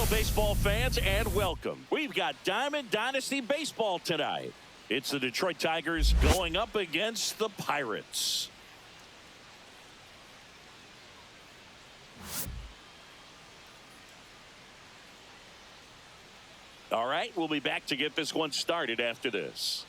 Hello, baseball fans, and welcome. We've got Diamond Dynasty Baseball tonight. It's the Detroit Tigers going up against the Pirates. All right, we'll be back to get this one started after this.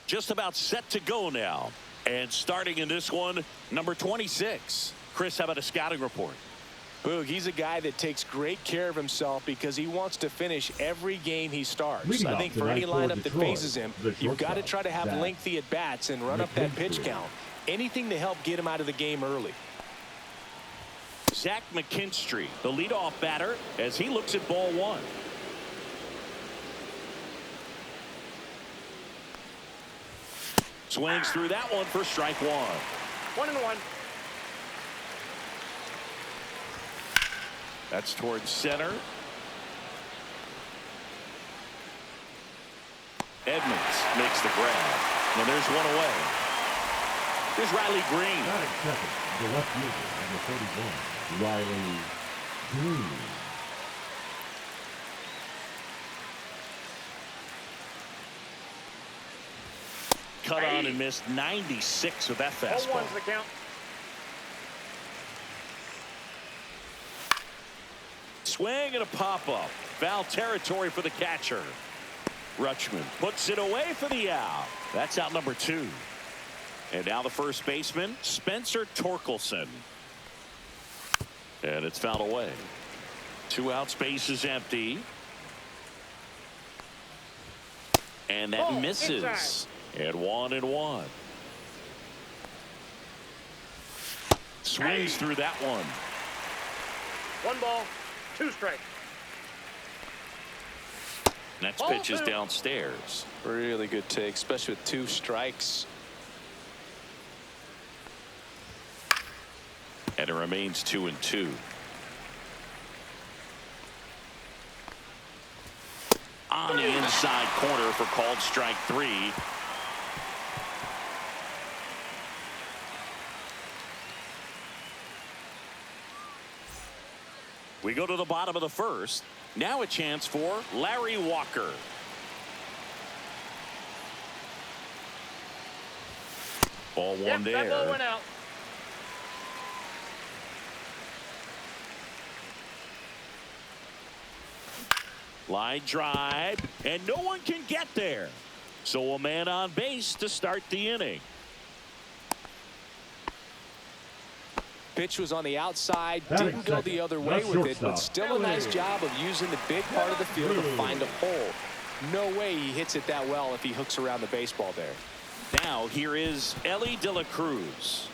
Just about set to go now. And starting in this one, number 26. Chris, how about a scouting report? Boog, he's a guy that takes great care of himself because he wants to finish every game he starts. I think for any lineup that faces him, you've got to try to have lengthy at-bats and run up that pitch count. Anything to help get him out of the game early. Zach McKinstry, the leadoff batter, as he looks at ball one. Swings through that one for strike one. 1-1. That's towards center. Edmonds makes the grab. And there's one away. There's Riley Green. Batting second, the left fielder, number 31, Riley Green. Cut on and missed 96 with that fastball. 0-1's the count. Swing and a pop-up. Foul territory for the catcher. Rutschman puts it away for the out. That's out number 2. And now the first baseman, Spencer Torkelson. And it's fouled away. 2 out, space is empty. And that misses. Inside. And 1-1. Swings through that one. 1 ball, 2 strikes. Next pitch is downstairs. Really good take, especially with 2 strikes. And it remains 2-2. On the inside corner for called strike 3. We go to the bottom of the first. Now a chance for Larry Walker. Ball one there. That ball went out. Line drive, and no one can get there. So a man on base to start the inning. Pitch was on the outside, Batting didn't go the second, other way the with it, but shortstop, still a nice job of using the big part of the field to find a hole. No way he hits it that well if he hooks around the baseball there. Now here is Elly De La Cruz.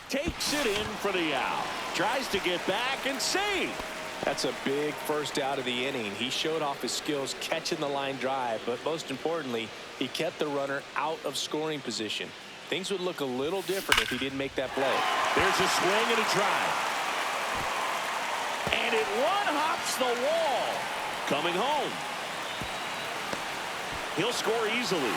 Takes it in for the out. Tries to get back and save. That's a big first out of the inning. He showed off his skills catching the line drive, but most importantly, he kept the runner out of scoring position. Things would look a little different if he didn't make that play. There's a swing and a drive. And it one-hops the wall. Coming home. He'll score easily.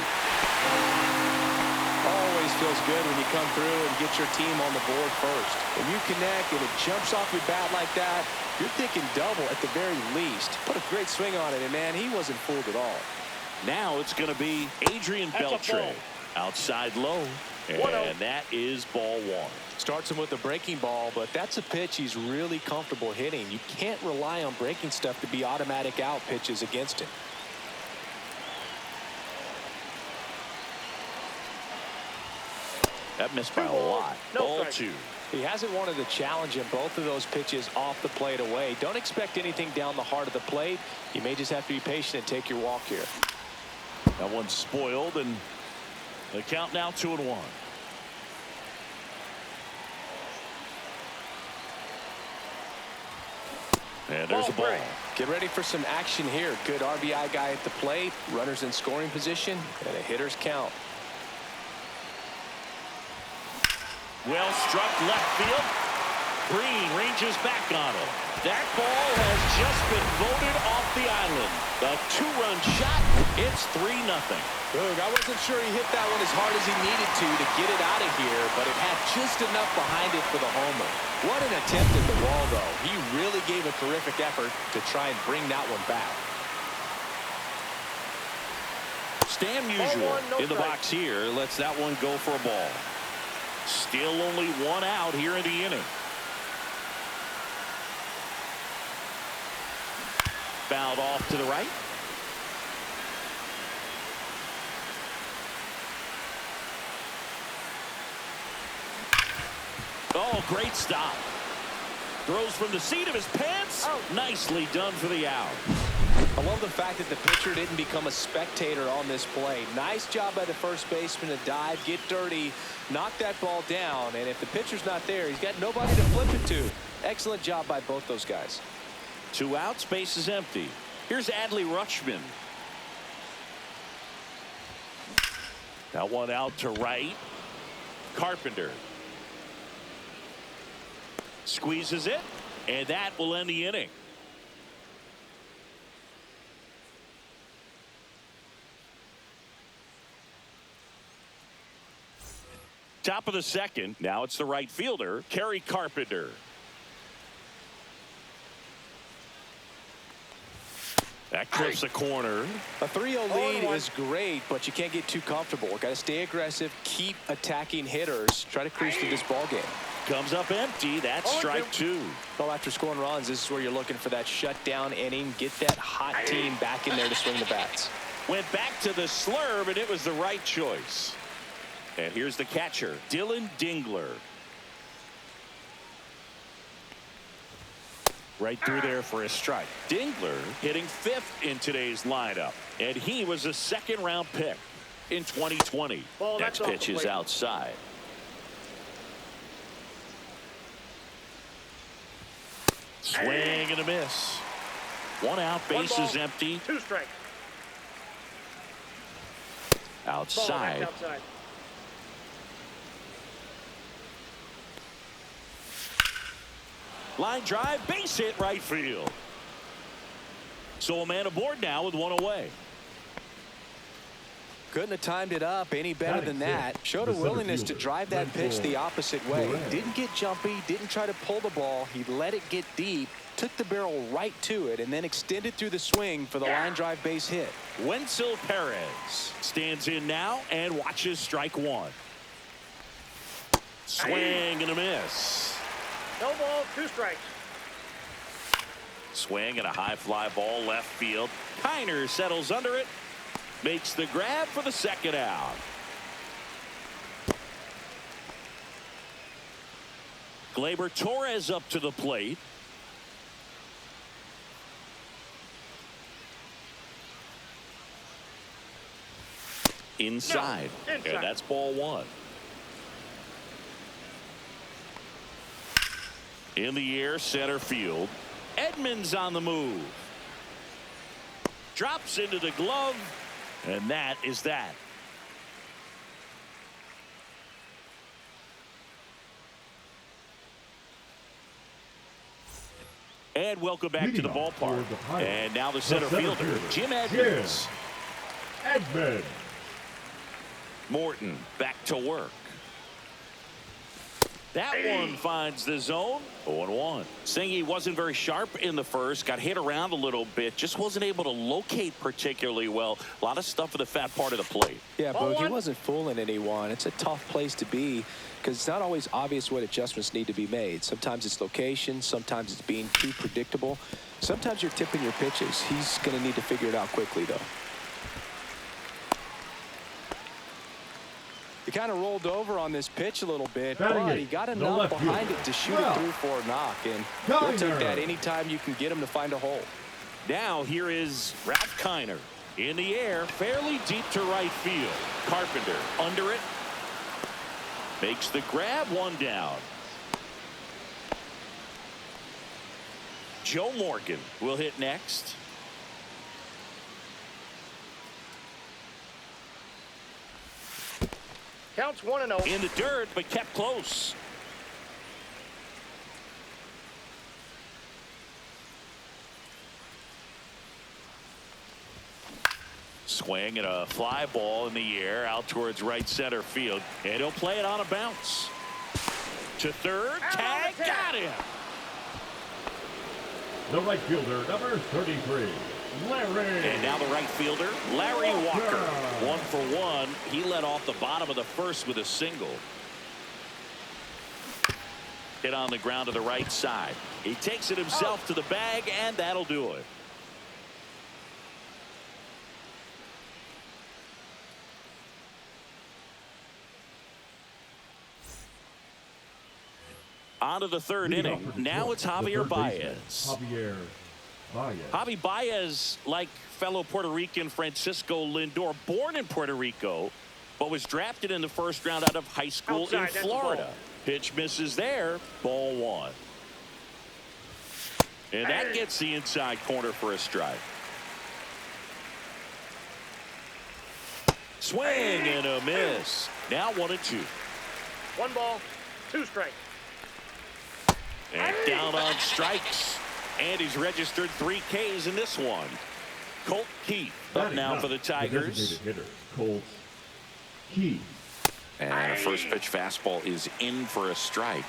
Always feels good when you come through and get your team on the board first. When you connect and it jumps off your bat like that, you're thinking double at the very least. Put a great swing on it, and man, he wasn't fooled at all. Now it's going to be Adrian Beltre. Outside low. And that is ball one. Starts him with a breaking ball, but that's a pitch he's really comfortable hitting. You can't rely on breaking stuff to be automatic out pitches against him. That missed by a lot. Ball 2. He hasn't wanted to challenge him both of those pitches off the plate away. Don't expect anything down the heart of the plate. You may just have to be patient and take your walk here. That one's spoiled, and the count now 2-1. And there's a ball. Get ready for some action here. Good RBI guy at the plate, runners in scoring position, and a hitter's count. Well struck left field. Green ranges back on it. That ball has just been voted off the island. A two-run shot. It's 3-0. Look, I wasn't sure he hit that one as hard as he needed to get it out of here, but it had just enough behind it for the homer. What an attempt at the wall, though. He really gave a terrific effort to try and bring that one back. Stan Musial no in the strike. box here lets that one go for a ball. Still only one out here in the inning. Fouled off to the right. Oh, great stop. Throws from the seat of his pants. Out. Nicely done for the out. I love the fact that the pitcher didn't become a spectator on this play. Nice job by the first baseman to dive, get dirty, knock that ball down. And if the pitcher's not there, he's got nobody to flip it to. Excellent job by both those guys. 2 outs, base is empty. Here's Adley Rutschman. That one out to right. Carpenter squeezes it, and that will end the inning. Top of the second. Now it's the right fielder, Kerry Carpenter. That clips the corner. A 3-0 lead is great, but you can't get too comfortable. Got to stay aggressive, keep attacking hitters, try to cruise through this ball game. Comes up empty. That's strike 2. Well, after scoring runs, this is where you're looking for that shutdown inning. Get that hot team back in there to swing the bats. Went back to the slurve, and it was the right choice. And here's the catcher, Dylan Dingler. Right through there for a strike. Dingler hitting 5th in today's lineup, and he was a 2nd-round pick in 2020. Ball, Next that's off the pitch is plate. outside. Swing and a miss. 1 out, One base ball, is empty. 2 strikes. Ball, Outside. that's outside. Line drive, base hit, right field. So a man aboard now with 1 away. Couldn't have timed it up any better than that. Showed a The center willingness to fielder, drive that pitch the opposite way. Moran. Didn't get jumpy, didn't try to pull the ball. He let it get deep, took the barrel right to it, and then extended through the swing for the line drive base hit. Wenzel Perez stands in now and watches strike 1. Swing and a miss. No ball, 2 strikes. Swing and a high fly ball left field. Kiner settles under it. Makes the grab for the 2nd out. Gleyber Torres up to the plate. Inside. No, inside. And that's ball 1. In the air, center field. Edmonds on the move. Drops into the glove. And that is that. And welcome back to the Leading off ballpark. for the Pirates, And now the the center center fielder, fielder, Jim Edmonds. Edmonds. Morton back to work. That one finds the zone. 0-1. Singy wasn't very sharp in the first. Got hit around a little bit. Just wasn't able to locate particularly well. A lot of stuff in the fat part of the plate. Yeah, Ball Boog, he 1. wasn't fooling anyone. It's a tough place to be because it's not always obvious what adjustments need to be made. Sometimes it's location. Sometimes it's being too predictable. Sometimes you're tipping your pitches. He's going to need to figure it out quickly, though. He kind of rolled over on this pitch a little bit, Batting but it, he got the enough left behind fielder, it to shoot it Ralph through for a knock. And Kiner. he'll take that anytime you can get him to find a hole. Now here is Ralph Kiner. In the air, fairly deep to right field. Carpenter under it. Makes the grab, 1 down. Joe Morgan will hit next. Counts 1-0. In the dirt, but kept close. Swing and a fly ball in the air out towards right center field. And he'll play it on a bounce. To third. Tag. Got him. The right fielder, number 33, Larry. And now the right fielder, Larry Walker. 1 for 1. He led off the bottom of the first with a single. Hit on the ground to the right side. He takes it himself to the bag, and that'll do it. On to the third inning. Now it's Javier Baez. Javi Baez, like fellow Puerto Rican Francisco Lindor, born in Puerto Rico, but was drafted in the first round out of high school in Florida. Pitch misses there. Ball 1. And that gets the inside corner for a strike. Swing and a miss. Now 1-2. 1 ball, 2 strikes. And down on strikes. And he's registered 3 Ks in this one. Colt Keith up now for the Tigers. Hitter, Colt Keith. And a first pitch fastball is in for a strike.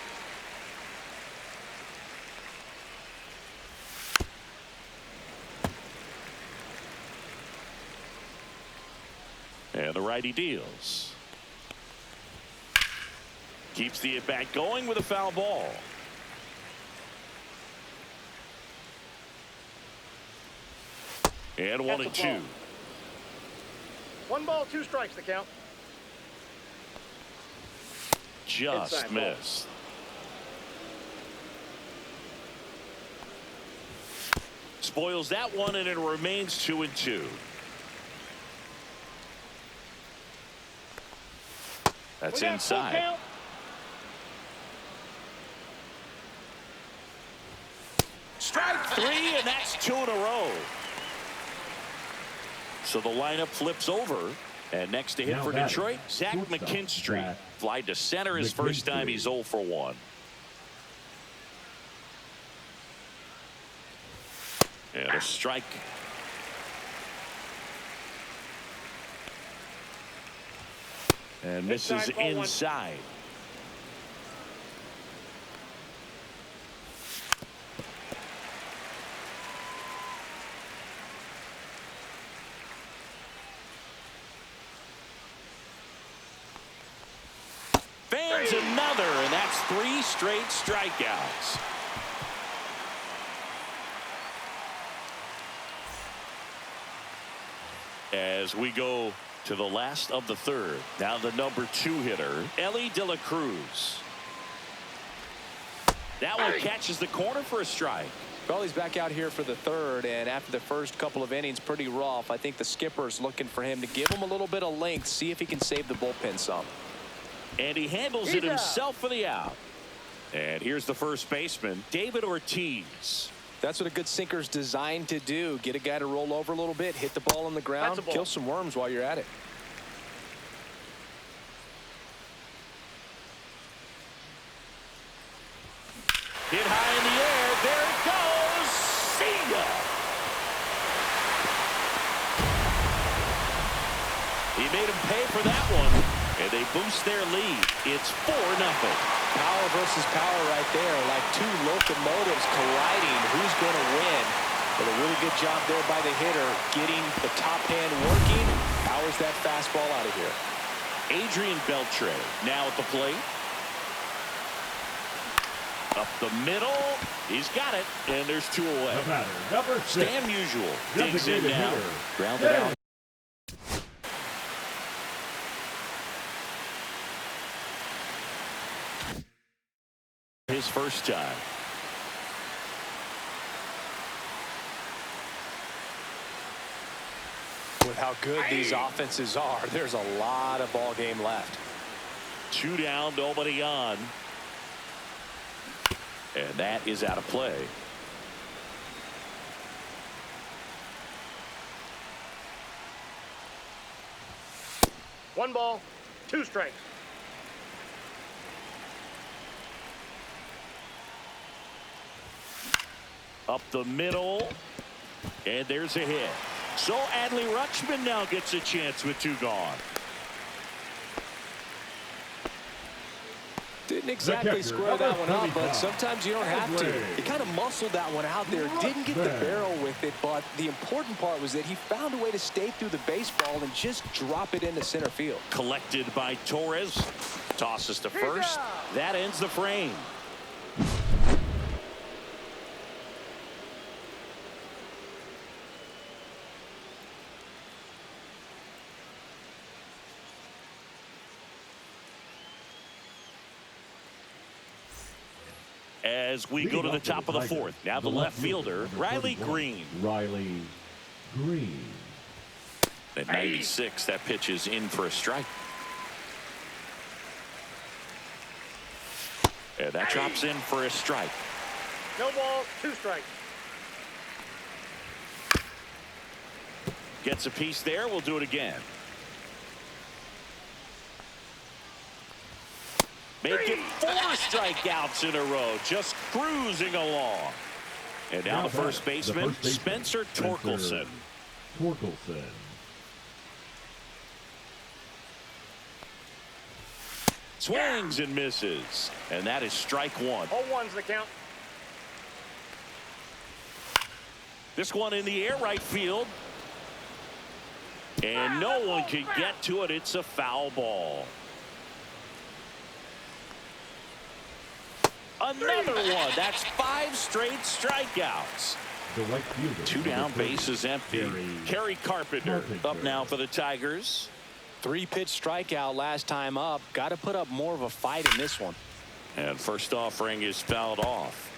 And the righty deals. Keeps the at-bat going with a foul ball. And 1-2. 1 ball, 2 strikes, the count. Just Inside missed. Spoils that one, and it remains 2-2. That's inside. Strike 3, and that's 2 in a row. So the lineup flips over. And next to hit for Detroit, Zach McKinstry. Fly to center his first time. He's 0 for 1. And a strike. And misses inside. Fans another, and that's 3 straight strikeouts. As we go to the last of the third. Now the number 2 hitter, Elly De La Cruz. That one catches the corner for a strike. Well, he's back out here for the third, and after the first couple of innings, pretty rough. I think the skipper's looking for him to give him a little bit of length, see if he can save the bullpen some. And he handles it himself for the out. And here's the first baseman, David Ortiz. That's what a good sinker's designed to do. Get a guy to roll over a little bit, hit the ball on the ground, kill some worms while you're at it. Hit high in the air. There it goes. See ya. He made him pay for that one. And they boost their lead. It's 4-0. Power versus power right there. Like 2 locomotives colliding. Who's going to win? But a really good job there by the hitter. Getting the top hand working. Powers that fastball out of here. Adrian Beltre now at the plate. Up the middle. He's got it. And there's 2 away. The batter, number 6. Stan Musial digs in now. Grounded out. His first time. With how good these offenses are, there's a lot of ball game left. 2 down, nobody on. And that is out of play. One ball, 2 strikes. Up the middle. And there's a hit. So Adley Rutschman now gets a chance with 2 gone. Didn't exactly square that one up, but sometimes you don't have to. He kind of muscled that one out there. Didn't get the barrel with it, but the important part was that he found a way to stay through the baseball and just drop it into center field. Collected by Torres. Tosses to first. That ends the frame. As we go to the top of the 4th. Now the left fielder, Riley Green. Riley Green. At 96, that pitch is in for a strike. And that drops in for a strike. No ball, 2 strikes. Gets a piece there. We'll do it again. Make it 4 strikeouts in a row. Just cruising along. And now the first baseman, Spencer Torkelson. Swings and misses. And that is strike 1. 0-1's the count. This one in the air right field. And no one can get to it. It's a foul ball. Another one. That's 5 straight strikeouts. The right fielder. 2 down, bases empty. Kerry Carpenter up now for the Tigers. 3-pitch strikeout last time up. Got to put up more of a fight in this one. And first offering is fouled off.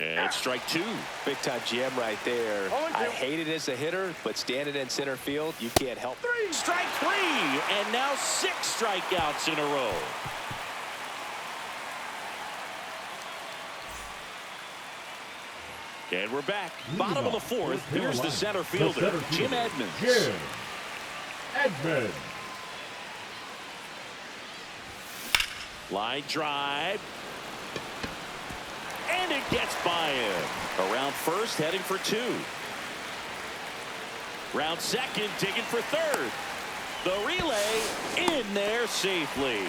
And it's strike 2. Big time jam right there. 0-2. I hate it as a hitter, but standing in center field, you can't help. Strike 3. And now 6 strikeouts in a row. And we're back. Bottom of the 4th. Here's the center fielder, Jim Edmonds. Jim Edmonds. Line drive. And it gets by him. Around first, heading for 2. Round second, digging for 3rd. The relay in there safely.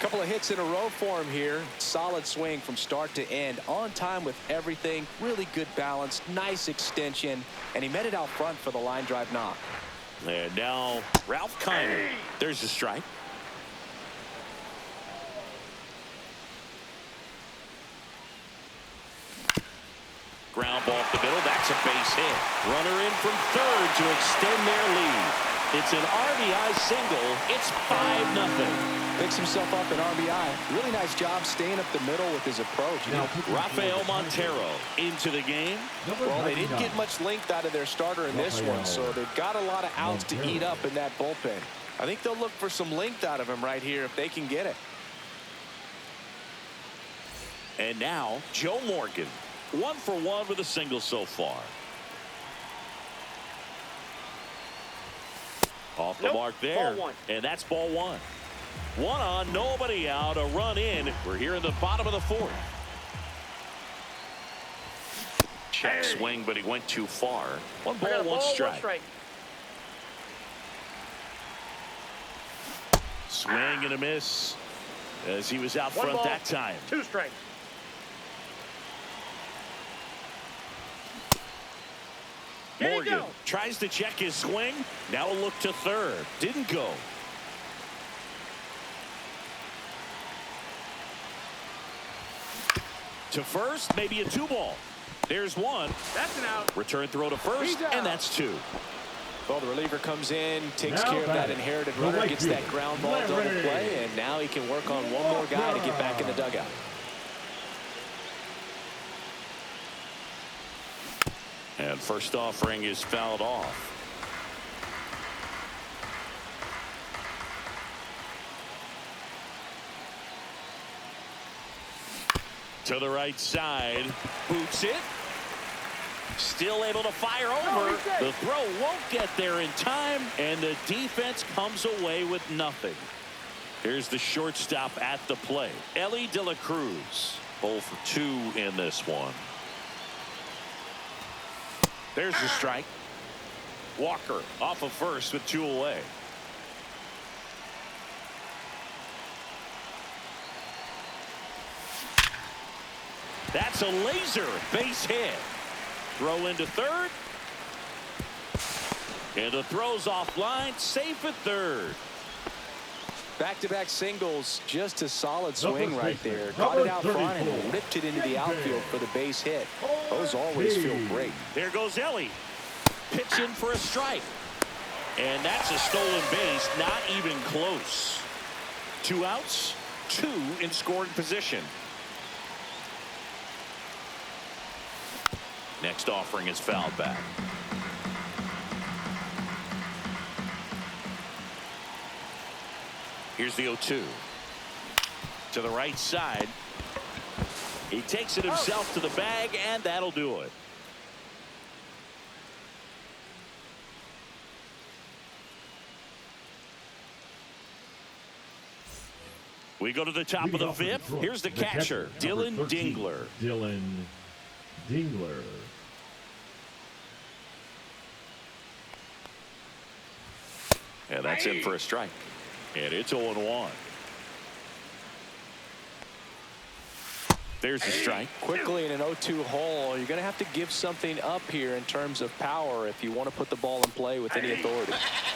Couple of hits in a row for him here. Solid swing from start to end. On time with everything. Really good balance. Nice extension. And he met it out front for the line drive knock. And now Ralph Kiner. There's a strike. Ground ball up the middle. That's a base hit. Runner in from 3rd to extend their lead. It's an RBI single. It's 5-0. Picks himself up an RBI. Really nice job staying up the middle with his approach. Rafael Montero into the game. Well, they didn't get much length out of their starter in this one, so they've got a lot of outs to eat up in that bullpen. I think they'll look for some length out of him right here if they can get it. And now Joe Morgan. 1 for 1 with a single so far. Off the mark there. Ball 1. And that's ball 1. 1 on, nobody out, a run in. We're here in the bottom of the 4th. Check swing, but he went too far. 1 ball, 1 strike. Swing and a miss as he was out front that time. 2 strikes. Morgan tries to check his swing. Now a look to 3rd. Didn't go. To first, maybe a 2-ball. There's 1. That's an out. Return throw to first, and that's 2. Well, the reliever comes in, takes care of that inherited runner, gets that ground ball double play, and now he can work on one more guy to get back in the dugout. And first offering is fouled off. To the right side, boots it. Still able to fire over. The throw won't get there in time, and the defense comes away with nothing. Here's the shortstop at the plate. Elly De La Cruz. 0 for 2 in this one. There's the strike. Walker off of first with 2 away. That's a laser base hit. Throw into third. And the throw's offline. Safe at third. Back-to-back singles, just a solid swing right there. Caught it out front and ripped it into the outfield for the base hit. Those always feel great. There goes Elly. Pitching for a strike. And that's a stolen base, not even close. 2 outs, 2 in scoring position. Next offering is fouled back. Here's the 0-2. To the right side. He takes it himself to the bag, and that'll do it. We go to the top of the 5th. Here's the catcher, Dillon Dingler. Dillon Dingler. And that's in for a strike. And it's 0-1. There's the strike. Quickly in an 0-2 hole, you're going to have to give something up here in terms of power if you want to put the ball in play with any authority.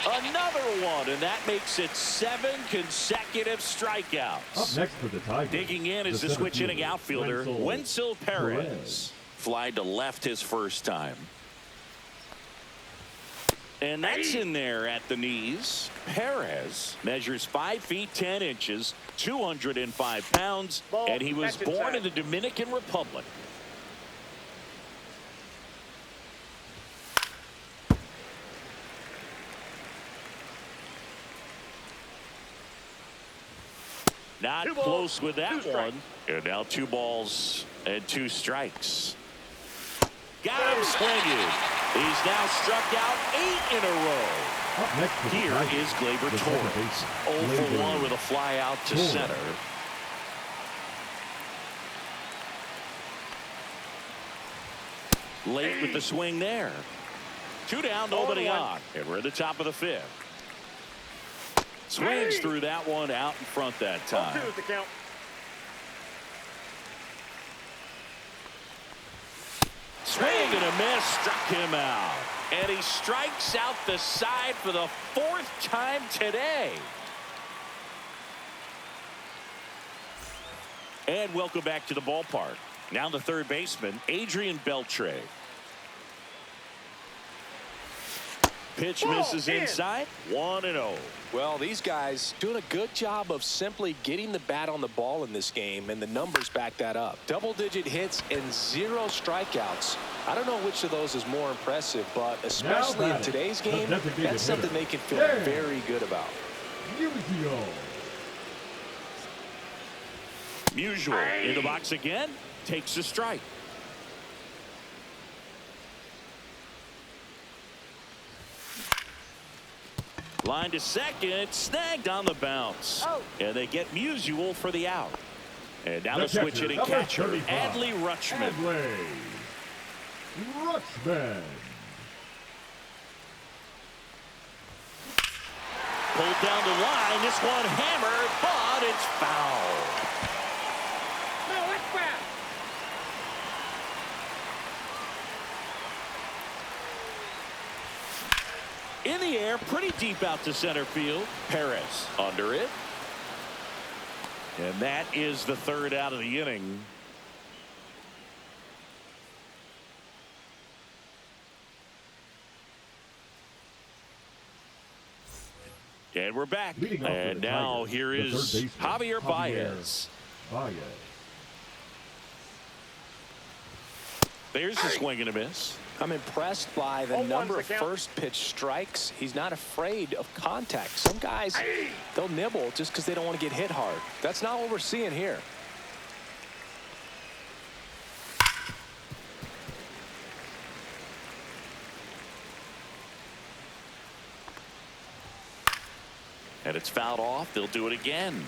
Another one, and that makes it 7 consecutive strikeouts. Up next for the Tigers. Digging in is the switch hitting outfielder, Wenceel Perez. Fly to left his first time. And that's in there at the knees. Perez measures 5 feet 10 inches, 205 pounds, and he was born in the Dominican Republic. Not close with that one. And now 2 balls and 2 strikes. Got him swinging. He's now struck out 8 in a row. Here is Gleyber Torres. 0 for 1 with a fly out to center. Late with the swing there. 2 down, nobody on. And we're at the top of the 5th. Swings through that one out in front that time. 0-2 is the count. Swing and a miss, struck him out. And he strikes out the side for the 4th time today. And welcome back to the ballpark. Now the third baseman, Adrian Beltre. Pitch misses inside, 1-0. Well, these guys doing a good job of simply getting the bat on the ball in this game, and the numbers back that up. Double-digit hits and 0 strikeouts. I don't know which of those is more impressive, but especially in today's game, that's something they can feel very good about. Musial in the box again, takes a strike. Line to second, snagged on the bounce. And they get Musial for the out. And now the switch hitting catcher, Adley Rutschman. Rutschman. Pulled down the line, this one hammered, but it's foul. No, that's bad. In the air, pretty deep out to center field. Perez under it. And that is the 3rd out of the inning. And we're back. And now here is Javier Baez. There's the swing and a miss. I'm impressed by the number of first pitch strikes. He's not afraid of contact. Some guys, they'll nibble just because they don't want to get hit hard. That's not what we're seeing here. And it's fouled off. They'll do it again.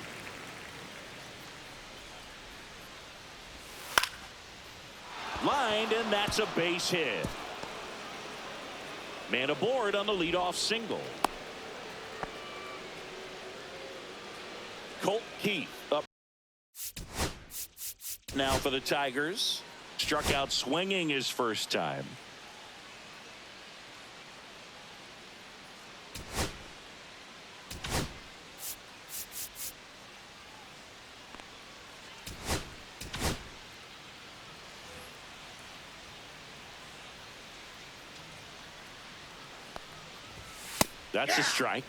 Lined, and that's a base hit. Man aboard on the leadoff single. Colt Keith up now for the Tigers. Struck out swinging his first time. That's a strike.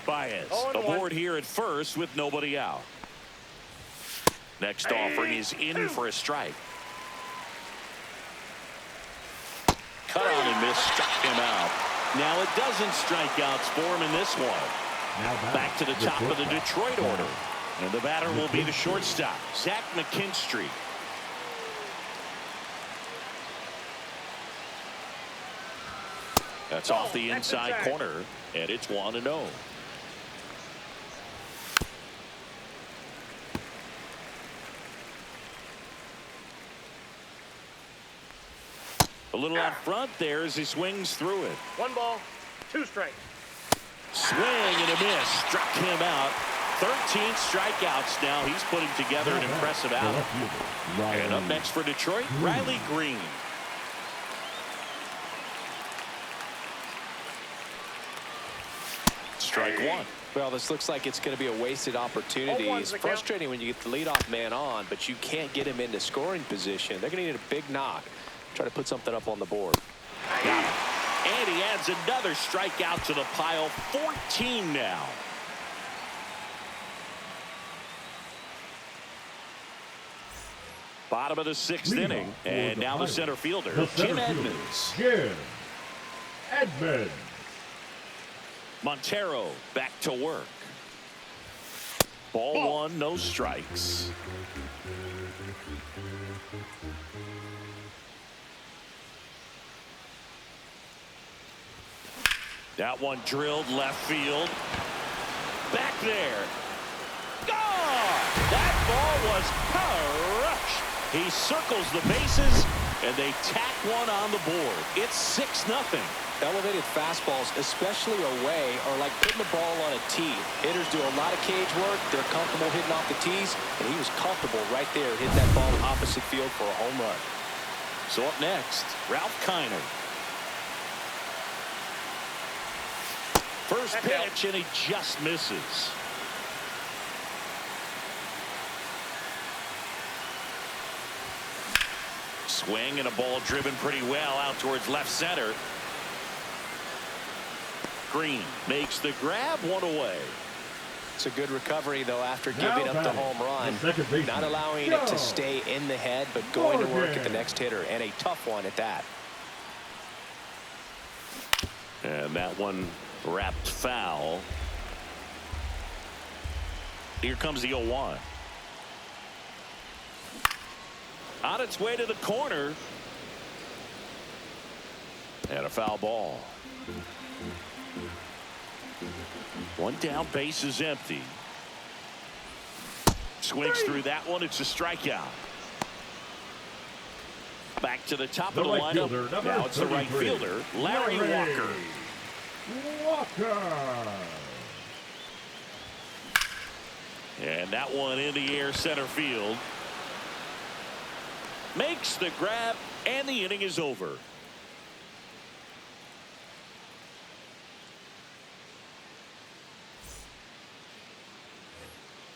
Baez aboard here at first with nobody out. Next offering is in for a strike. Cut on and miss, struck him out. Now it doesn't strikeouts for him in this one. Back to the top of the Detroit order. And the batter will be the shortstop, Zach McKinstry. That's off the inside corner, and it's 1-0. A little out front there as he swings through it. 1 ball, 2 strikes. Swing and a miss, struck him out. 13 strikeouts now. He's putting together an impressive outing. And up next for Detroit, Riley Green. Strike one. Well, this looks like it's going to be a wasted opportunity. It's frustrating when you get the leadoff man on, but you can't get him into scoring position. They're going to need a big knock. Try to put something up on the board. Got it. And he adds another strikeout to the pile. 14 now. Bottom of the 6th inning. And now the center fielder, Jim Edmonds. Jim Edmonds. Montero back to work. Ball 1, no strikes. That one drilled left field. Back there. Gone! That ball was crushed. He circles the bases, and they tack one on the board. It's 6-0. Elevated fastballs, especially away, are like putting the ball on a tee. Hitters do a lot of cage work. They're comfortable hitting off the tees, and he was comfortable right there hitting that ball opposite field for a home run. So up next, Ralph Kiner. First pitch, and he just misses. Swing and a ball driven pretty well out towards left center. Green makes the grab, one away. It's a good recovery, though, after giving up the home run. Not allowing it to stay in the head, but going to work at the next hitter, and a tough one at that. And that one wrapped foul. Here comes the 0-1. On its way to the corner. And a foul ball. One down, base is empty. Swings through that one. It's a strikeout. Back to the top of the lineup. Now it's the right fielder, Larry Walker. And that one in the air center field. Makes the grab, and the inning is over.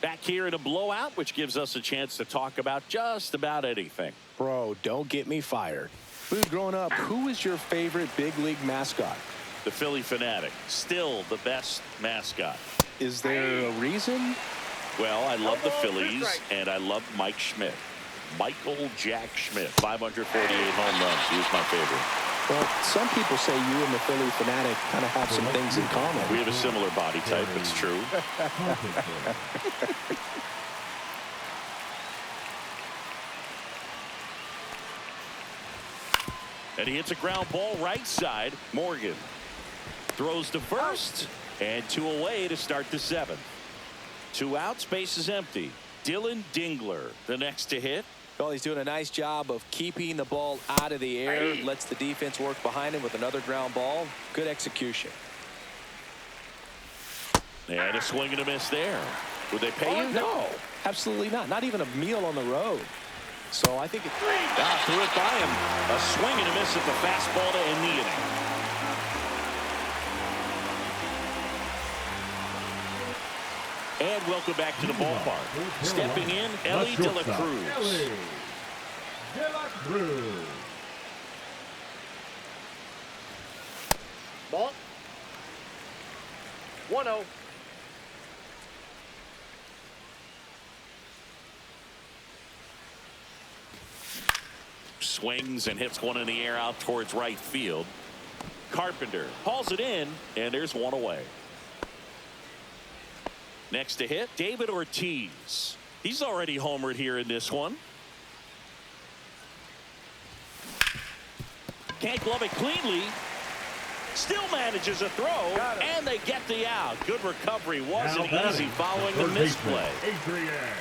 Back here in a blowout, which gives us a chance to talk about just about anything. Bro, don't get me fired. Food, growing up, who was your favorite big league mascot? The Phillie Phanatic, still the best mascot. Is there a reason? Well, I love the Phillies, and I love Mike Schmidt. Michael Jack Schmidt, 548 home runs. He was my favorite. Well, some people say you and the Phillie Phanatic kind of have some things in common. We have a similar body type. It's true. And he hits a ground ball right side. Morgan throws to first, And 2 away to start the 7th. 2 outs, base is empty. Dylan Dingler, the next to hit. Well, he's doing a nice job of keeping the ball out of the air. Lets the defense work behind him with another ground ball. Good execution. And a swing and a miss there. Would they pay you? No, absolutely not. Not even a meal on the road. So I think it threw it by him. A swing and a miss at the fastball to end the inning. And welcome back to the ballpark. Stepping in, Elly De La Cruz. Elly De La Cruz. Ball. 1-0. Swings and hits one in the air out towards right field. Carpenter hauls it in, and there's 1 away. Next to hit, David Ortiz. He's already homered here in this one. Can't glove it cleanly. Still manages a throw, and they get the out. Good recovery. Wasn't easy following the misplay.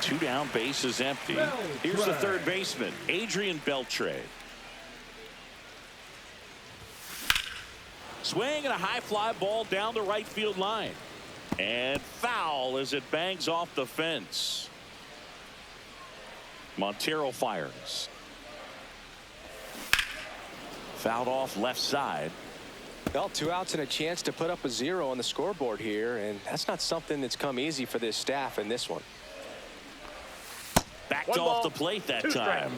2 down, base is empty. Here's the third baseman, Adrian Beltre. Swing and a high fly ball down the right field line. And foul as it bangs off the fence. Montero fires. Fouled off left side. Well, 2 outs and a chance to put up a 0 on the scoreboard here, and that's not something that's come easy for this staff in this one. Backed off the plate that time.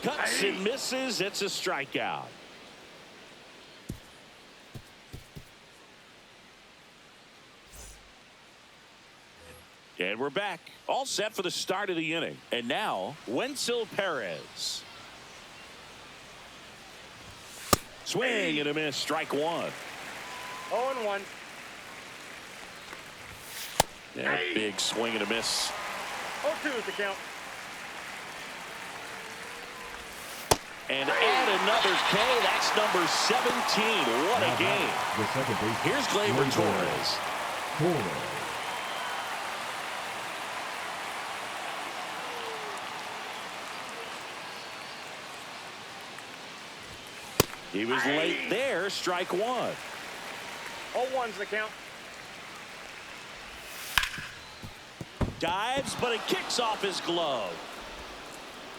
Cuts and misses. It's a strikeout. And we're back. All set for the start of the inning. And now, Wenceel Perez. Swing and a miss. Strike 1. 0-1. And a big swing and a miss. 0-2 is the count. And add another K. That's number 17. What a game. Here's Gleyber Torres. He was late there. Strike 1. 0-1's the count. Dives, but it kicks off his glove.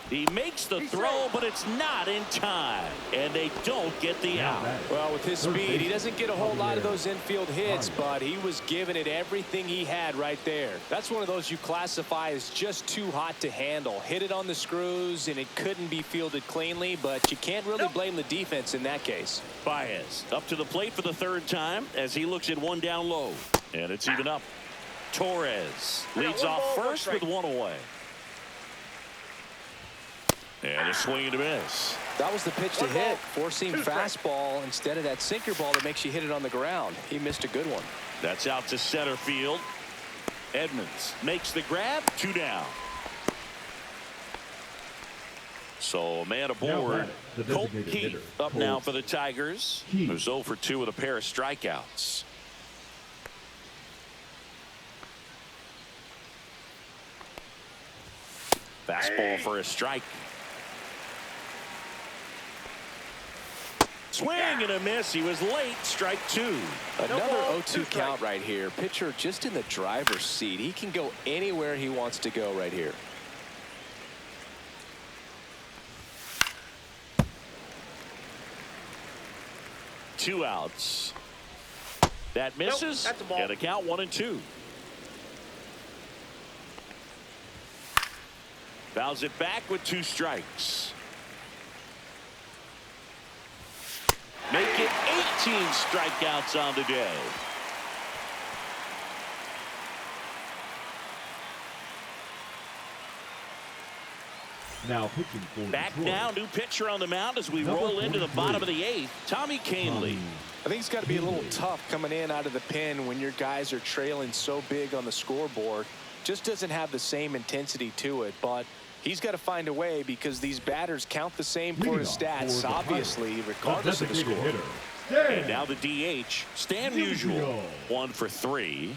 He makes the throw, but it's not in time. And they don't get the out. Well, with his speed, he doesn't get a whole lot of those infield hits, but he was giving it everything he had right there. That's one of those you classify as just too hot to handle. Hit it on the screws, and it couldn't be fielded cleanly, but you can't really blame the defense in that case. Baez up to the plate for the 3rd time as he looks at 1 down low. And it's even up. Torres leads off first with 1 away. And a swing and a miss. That was the pitch to hit. Four-seam fastball instead of that sinker ball that makes you hit it on the ground. He missed a good one. That's out to center field. Edmonds makes the grab. 2 down. So a man aboard. Colt Keith up now for the Tigers. Who's 0 for 2 with a pair of strikeouts. Fastball for a strike. Swing and a miss. He was late. Strike 2. Another 0-2 count right here. Pitcher just in the driver's seat. He can go anywhere he wants to go right here. Two outs. That misses. That's a ball. And a count 1-2. Fouls it back with 2 strikes. Make it 18 strikeouts on the day. Now pitching for Back Detroit. now, new pitcher on the mound as we roll into the bottom of the 8th. Tommy Kahnle. I think it's got to be a little tough coming in out of the pen when your guys are trailing so big on the scoreboard. Just doesn't have the same intensity to it, but He's got to find a way because these batters count the same for his stats, obviously, regardless of the score. And now the DH, Stan Musial, 1 for 3.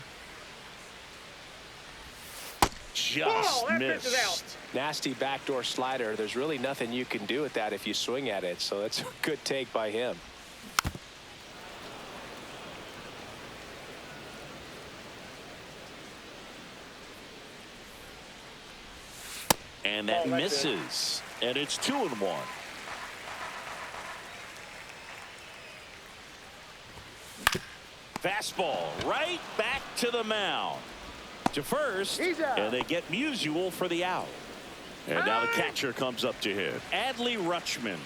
Just missed. Nasty backdoor slider. There's really nothing you can do with that if you swing at it. So that's a good take by him. And that misses. And it's 2-1. Fastball right back to the mound. To first, and they get Musial for the out. And now the catcher comes up to hit. Adley Rutschman.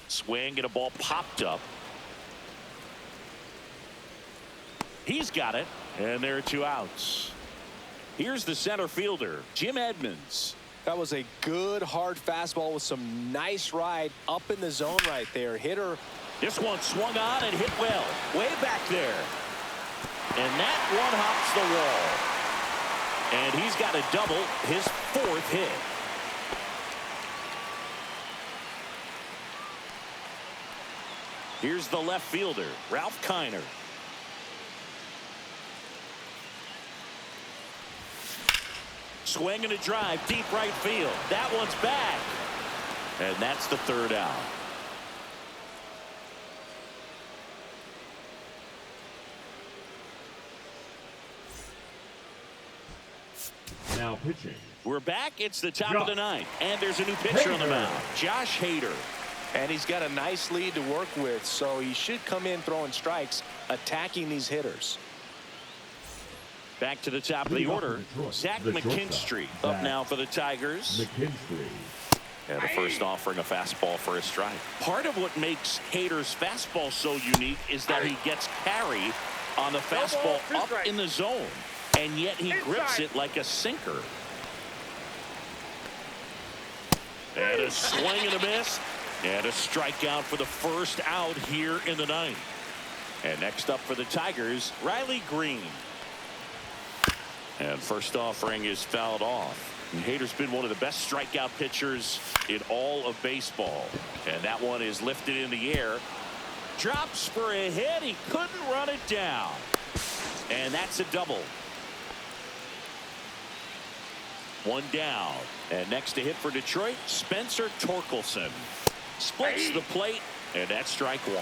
Swing and a ball popped up. He's got it, and there are 2 outs. Here's the center fielder, Jim Edmonds. That was a good hard fastball with some nice ride up in the zone right there. Hitter. This one swung on and hit well, way back there. And that one hops the wall. And he's got a double, his 4th hit. Here's the left fielder, Ralph Kiner. Swing and a drive, deep right field. That one's back. And that's the 3rd out. Now pitching. We're back. It's the top of the 9th. And there's a new pitcher on the mound, Josh Hader. And he's got a nice lead to work with, so he should come in throwing strikes, attacking these hitters. Back to the top of the order, Zach McKinstry up now for the Tigers. And the first offering a fastball for a strike. Part of what makes Hader's fastball so unique is that he gets carry on the fastball up in the zone, and yet he grips it like a sinker. And a swing and a miss. And a strikeout for the first out here in the 9th. And next up for the Tigers, Riley Green. And first offering is fouled off. And Hader's been one of the best strikeout pitchers in all of baseball. And that one is lifted in the air. Drops for a hit. He couldn't run it down. And that's a double. 1 down. And next to hit for Detroit, Spencer Torkelson. Splits the plate, and that's strike 1.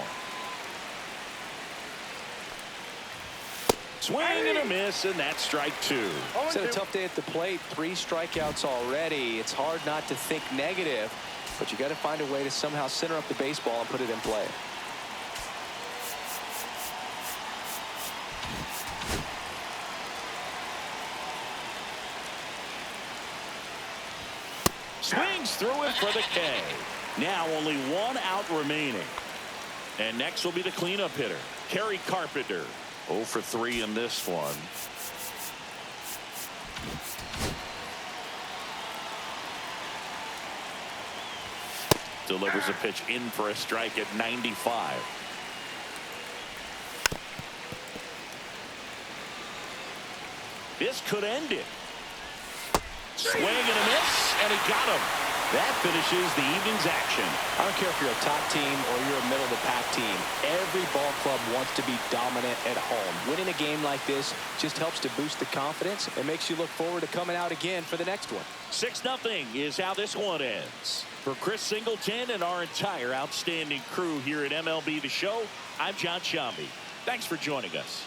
Swing and a miss, and that's strike 2. It's had a tough day at the plate. 3 strikeouts already. It's hard not to think negative, but you got to find a way to somehow center up the baseball and put it in play. Swings through it for the K. Now only 1 out remaining. And next will be the cleanup hitter, Kerry Carpenter. 0 for 3 in this one. Delivers a pitch in for a strike at 95. This could end it. Swing and a miss, and he got him. That finishes the evening's action. I don't care if you're a top team or you're a middle-of-the-pack team. Every ball club wants to be dominant at home. Winning a game like this just helps to boost the confidence and makes you look forward to coming out again for the next one. 6-0 is how this one ends. For Chris Singleton and our entire outstanding crew here at MLB The Show, I'm John Sciambi. Thanks for joining us.